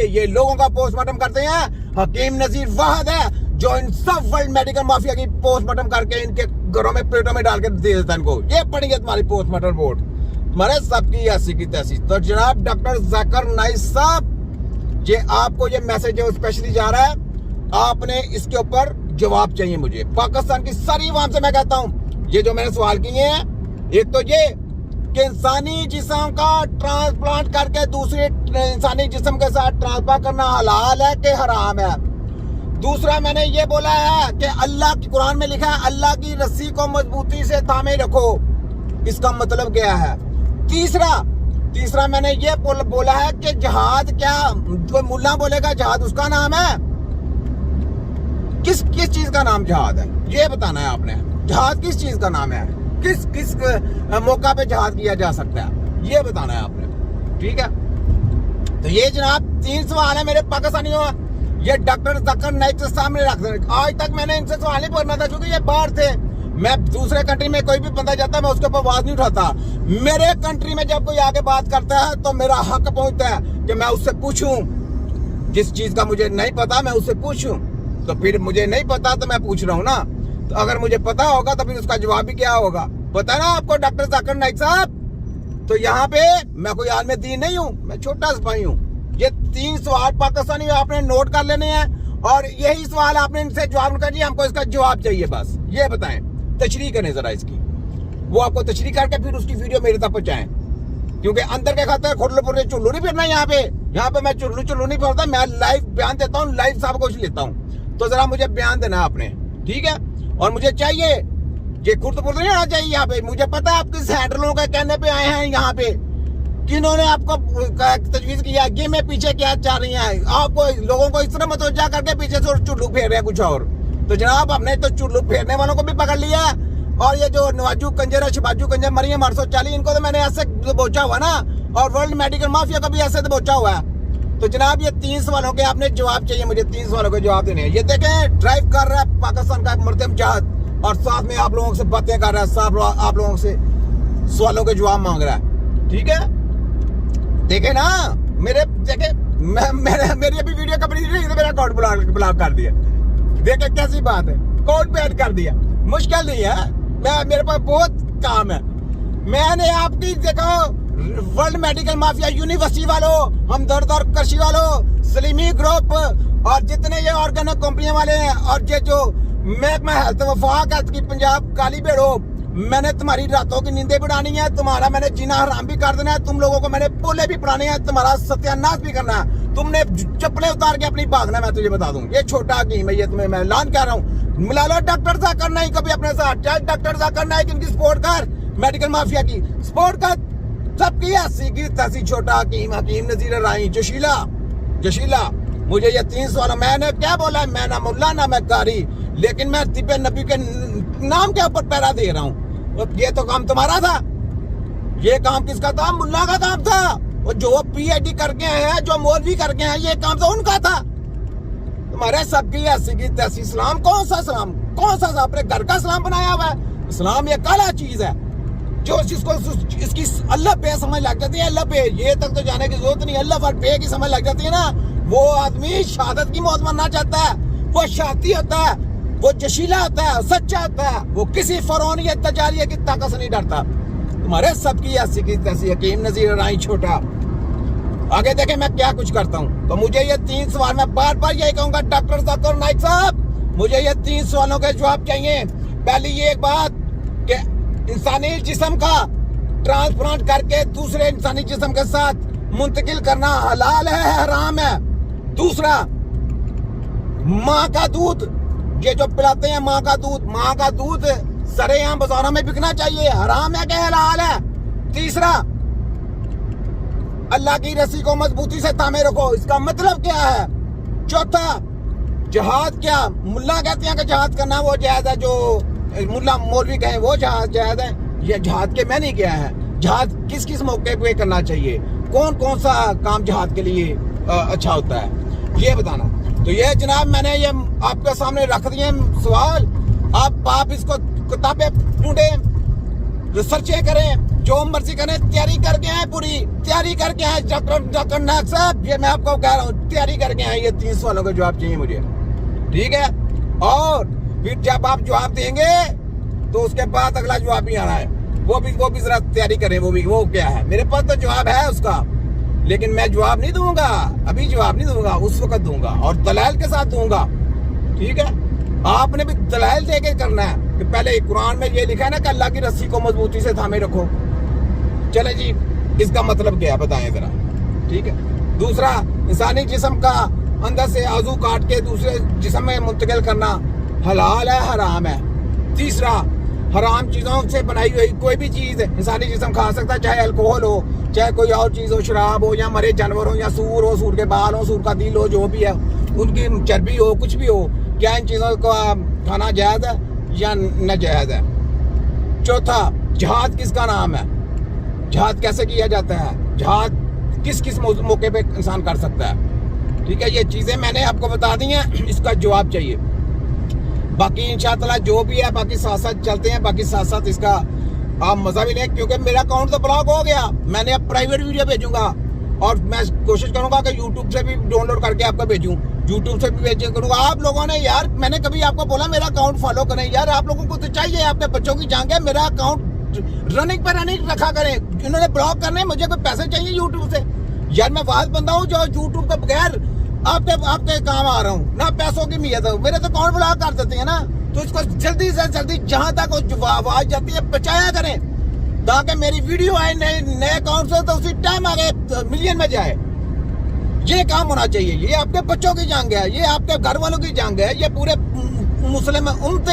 یہ لوگوں کا پوسٹ مارٹم کرتے ہیں حکیم نذیر واحد ہے جو ان سب ورلڈ میڈیکل مافیا کی پوسٹ مارٹم کر کے ان کے گھروں میں پلیٹوں میں ڈال کے دے دیتا ہے ان کو. یہ پڑیں گے تمہاری پوسٹ مارٹم رپورٹ تمہارے سب کی ایسی کی تیسی. تو جناب ڈاکٹر ذاکر نائک صاحب یہ آپ کو یہ میسج ہے اسپیشلی جا رہا ہے, آپ نے اس کے اوپر جواب چاہیے مجھے. پاکستان کی ساری عوام سے میں کہتا ہوں یہ جو میں نے سوال کیے ہیں, ایک تو یہ کہ انسانی جسم کا ٹرانسپلانٹ کر کے دوسرے انسانی جسم کے ساتھ ٹرانسفر کرنا حلال ہے کہ حرام ہے. دوسرا میں نے یہ بولا ہے کہ اللہ کی قرآن میں لکھا ہے اللہ کی رسی کو مضبوطی سے تھامے رکھو, اس کا مطلب کیا ہے. تیسرا میں نے یہ بولا ہے کہ جہاد کیا جو ملا بولے گا جہاد اس کا نام ہے, کس چیز کا نام جہاد ہے یہ بتانا ہے آپ نے. جہاد کس چیز کا نام ہے, کس موقع پہ جہاد کیا جا سکتا ہے یہ بتانا ہے آپ نے. ٹھیک ہے, تو یہ جناب 3 سوال ہیں میرے پاکستانیوں, یہ ڈاکٹر ذاکر نائک سے سامنے رکھ دیں. آج تک میں نے ان سے سوال نہیں پوچھنا تھا کیونکہ یہ باہر تھے. میں دوسرے کنٹری میں کوئی بھی بندہ جاتا ہے میں اس کے اوپر آواز نہیں اٹھاتا. میرے کنٹری میں جب کوئی آگے بات کرتا ہے تو میرا حق پہنچتا ہے کہ میں اس سے پوچھوں, جس چیز کا مجھے نہیں پتا میں اس سے پوچھوں. تو پھر مجھے نہیں پتا تو میں پوچھ رہا ہوں نا, تو اگر مجھے پتا ہوگا تو پھر اس کا جواب بھی کیا ہوگا پتا نا آپ کو ڈاکٹر ذاکر نائک صاحب. تو یہاں پہ میں کوئی عالم دین نہیں ہوں, میں چھوٹا سپاہی ہوں. یہ 3 سوال پاکستانی آپ نے نوٹ کر لینے ہیں اور یہی سوال آپ نے ان سے جواب کر دیا, ہم کو اس کا جواب چاہیے. بس یہ بتائیں, تشریح کریں ذرا اس کی, وہ آپ کو تشریح کر کے پھر اس کی ویڈیو میرے تک پہنچائیں. کیونکہ اندر کے خاطر کھڑلو پورے چلو نہیں پھرنا یہاں پہ میں چلو نہیں پھرتا, میں لائیو بیان دیتا ہوں, لائیو سب کچھ لیتا ہوں. تو ذرا مجھے بیان دینا آپ نے, ٹھیک ہے. اور مجھے چاہیے یہ خود پور نہیں آنا چاہیے یہاں پہ. مجھے پتا ہے آپ کس ہینڈلوں کے کہنے پہ آئے ہیں یہاں پہ, کنہوں نے آپ کو تجویز کیا کہ میں پیچھے کیا چاہ رہی ہیں. آپ کو لوگوں کو اس طرح متوجہ کر کے پیچھے سے چلو پھیر رہے ہیں کچھ اور. تو جناب ہم نے تو چلو پھیرنے والوں کو بھی پکڑ لیا, اور یہ جو نواجو کنجر ہے شباجو کنجر مریم 840 ان کو تو میں نے ایسے دبوچا ہوا نا, اور ورلڈ میڈیکل مافیا کو بھی ایسے دبوچا ہوا ہے. تو جناب یہ 3 سوالوں کے آپ نے جواب چاہیے مجھے, 3 سوالوں کے جواب دینے ہیں. یہ دیکھیں ڈرائیو کر رہا ہے پاکستان کا مرتم جہاد, اور ساتھ میں آپ لوگوں سے باتیں کر رہا ہے, صاحب آپ لوگوں سے سوالوں کے جواب مانگ رہا ہے. ٹھیک ہے, دیکھیں نا میری ابھی ویڈیو کمپلیٹ نہیں تھی, میرا اکاؤنٹ بلاک کر دیا. دیکھیں کیسی بات ہے, کوڈ پہ ایڈ کر دیا. مشکل نہیں ہے, میرے پاس بہت کام ہے. میں نے آپ کی دیکھو ورلڈ میڈیکل مافیا یونیورسٹی والوں, ہمدرد اور کرشی والوں, سلیمی گروپ اور جتنے یہ آرگنک کمپنیاں والے ہیں, اور یہ جو محکمہ ہیلتھ وفاق ہیلتھ کی پنجاب کالی بھیڑو, میں نے تمہاری راتوں کی نیندیں بڑھانی ہے, تمہارا میں نے جینا حرام بھی کر دینا ہے, تم لوگوں کو میں نے پولے بھی پڑھانے ہیں, تمہارا ستیہ ناش بھی کرنا ہے, تم نے چپلیں اتار کے اپنی بھاگنا. میں تجھے بتا دوں یہ چھوٹا حکیم ہے, یہ تمہیں میں اعلان کر رہا ہوں. ملا لو ڈاکٹر ذاکر نائک کبھی اپنے ساتھ, چل ڈاکٹر ذاکر نائک ان کی سپورٹ کر, میڈیکل مافیا کی سپورٹ کر, سب کی ایسی کی تیسی. چھوٹا حکیم نذیر رائی جشیلا. مجھے یہ 3 سوال, میں نے کیا بولا ہے, میں نہ ملا نہ میں قاری, لیکن میں طب نبی کے نام کے اوپر پیرا دے رہا ہوں. یہ تو کام تمہارا تھا, یہ کام کس کا تھا, ملا کا کام تھا. اور جو پی ایچ ڈی کر کے ہیں, جو مولوی کر کے ہیں, یہ کام تو ان کا تھا. تمہارے سب کی ایسی کی تیسی. اسلام کون سا اسلام, کون سا اپنے گھر کا اسلام بنایا ہوا ہے. اسلام یہ کالا چیز ہے جو جس کو اس کی اللہ پہ سمجھ لگ جاتی ہے, اللہ پہ یہ تک تو جانے کی ضرورت نہیں, اللہ پر پہ کی سمجھ لگ جاتی ہے نا, وہ آدمی شہادت کی موت مرنا چاہتا ہے, وہ شاتی ہوتا ہے, وہ جشیلا ہوتا ہے, سچا ہوتا ہے, وہ کسی فرعونیت تجاریہ کی طاقت سے نہیں ڈرتا. تمہارے سب کی ایسی کی تیسی. حکیم نذیر رائی چھوٹا. آگے دیکھیں میں کیا کچھ کرتا ہوں. تو مجھے یہ 3 سوال, میں بار بار یہی کہوں گا ڈاکٹر ذاکر نائک صاحب, مجھے یہ 3 سوالوں کے جواب چاہیے. پہلی یہ ایک بات کہ انسانی جسم کا ٹرانسپلانٹ کر کے دوسرے انسانی جسم کے ساتھ منتقل کرنا حلال ہے حرام ہے. دوسرا, ماں کا دودھ, یہ جو پلاتے ہیں ماں کا دودھ سرے عام بازاروں میں بکنا چاہیے, حرام ہے کہ حلال ہے. تیسرا, اللہ کی رسی کو مضبوطی سے تھامے رکھو, اس کا مطلب کیا ہے. چوتھا, جہاد کیا ملا کہتے ہیں کہ جہاد کرنا وہ جائز ہے, جو ملا مولوی کہیں وہ جہاد ہے. یہ جہاد کے میں نہیں کیا ہے. جہاد کس موقع پہ کرنا چاہیے, کون سا کام جہاد کے لیے اچھا ہوتا ہے, یہ بتانا. تو یہ جناب میں نے یہ آپ کے سامنے رکھ دیے سوال. آپ اس کو کتابیں ڈھونڈیں, ریسرچیں کریں, جو مرضی کریں, تیاری کر کے آئے, پوری تیاری کر کے آئے. ڈاکٹر ناگ صاحب یہ میں آپ کو کہہ رہا ہوں, تیاری کر کے آئے. یہ 3 سوالوں کا جواب چاہیے مجھے, ٹھیک ہے. اور پھر جب آپ جواب دیں گے تو اس کے بعد اگلا جواب بھی آنا ہے, وہ بھی ذرا تیاری کریں. وہ کیا ہے, میرے پاس تو جواب ہے اس کا, لیکن میں جواب نہیں دوں گا, ابھی جواب نہیں دوں گا, اس وقت دوں گا اور دلائل کے ساتھ دوں گا, ٹھیک ہے. آپ نے بھی دلائل دے کے کرنا ہے کہ پہلے قرآن میں یہ لکھا ہے نا کہ اللہ کی رسی کو مضبوطی سے تھامے رکھو. چلے جی, اس کا مطلب کیا بتائیں ذرا, ٹھیک ہے. دوسرا, انسانی جسم کا اندر سے عضو کاٹ کے دوسرے جسم میں منتقل کرنا حلال ہے حرام ہے. تیسرا, حرام چیزوں سے بنائی ہوئی کوئی بھی چیز انسانی جسم کھا سکتا ہے, چاہے الکوہل ہو, چاہے کوئی اور چیز ہو, شراب ہو یا مرے جانور ہو یا سور ہو, سور کے بال ہو, سور کا دل ہو, جو بھی ہے ان کی چربی ہو, کچھ بھی ہو, کیا ان چیزوں کو کھانا جائز ہے یا ناجائز ہے. چوتھا, جہاد کس کا نام ہے, جہاد کیسے کیا جاتا ہے, جہاد کس موقع پہ انسان کر سکتا ہے, ٹھیک ہے. یہ چیزیں میں نے آپ کو بتا دی ہیں, اس کا جواب چاہیے. باقی انشاءاللہ جو بھی ہے باقی ساتھ ساتھ چلتے ہیں, باقی ساتھ ساتھ اس کا آپ مزہ بھی لیں, کیونکہ میرا اکاؤنٹ تو بلاک ہو گیا. میں نے اب پرائیویٹ ویڈیو بھیجوں گا اور میں کوشش کروں گا کہ یوٹیوب سے بھی ڈاؤن لوڈ کر کے آپ کو بھیجوں, یوٹیوب سے بھی بھیجیں کروں گا. آپ لوگوں نے یار, میں نے کبھی آپ کو بولا میرا اکاؤنٹ فالو کریں یار, آپ لوگوں کو تو چاہیے, آپ کے بچوں کی جان ہے, میرا اکاؤنٹ رننگ پہ رننگ رکھا کریں. انہوں نے بلاک کرنے, مجھے کوئی پیسے چاہیے یوٹیوب سے یار. میں واحد بندہ ہوں جو یوٹیوب کے بغیر آپ کے کام آ رہا ہوں, نہ پیسوں کی میت ہے. میرے تو اکاؤنٹ بلاک کر دیتے ہیں نا, تو اس کو جلدی سے جلدی جہاں تک آواز جاتی ہے پہنچایا کریں, تاکہ میری ویڈیو آئے نئے اکاؤنٹ سے تو اسی ٹائم آگے ملین میں جائے. یہ کام ہونا چاہیے. یہ آپ کے بچوں کی جنگ ہے, یہ آپ کے گھر والوں کی جنگ ہے, یہ پورے مسلم امت کی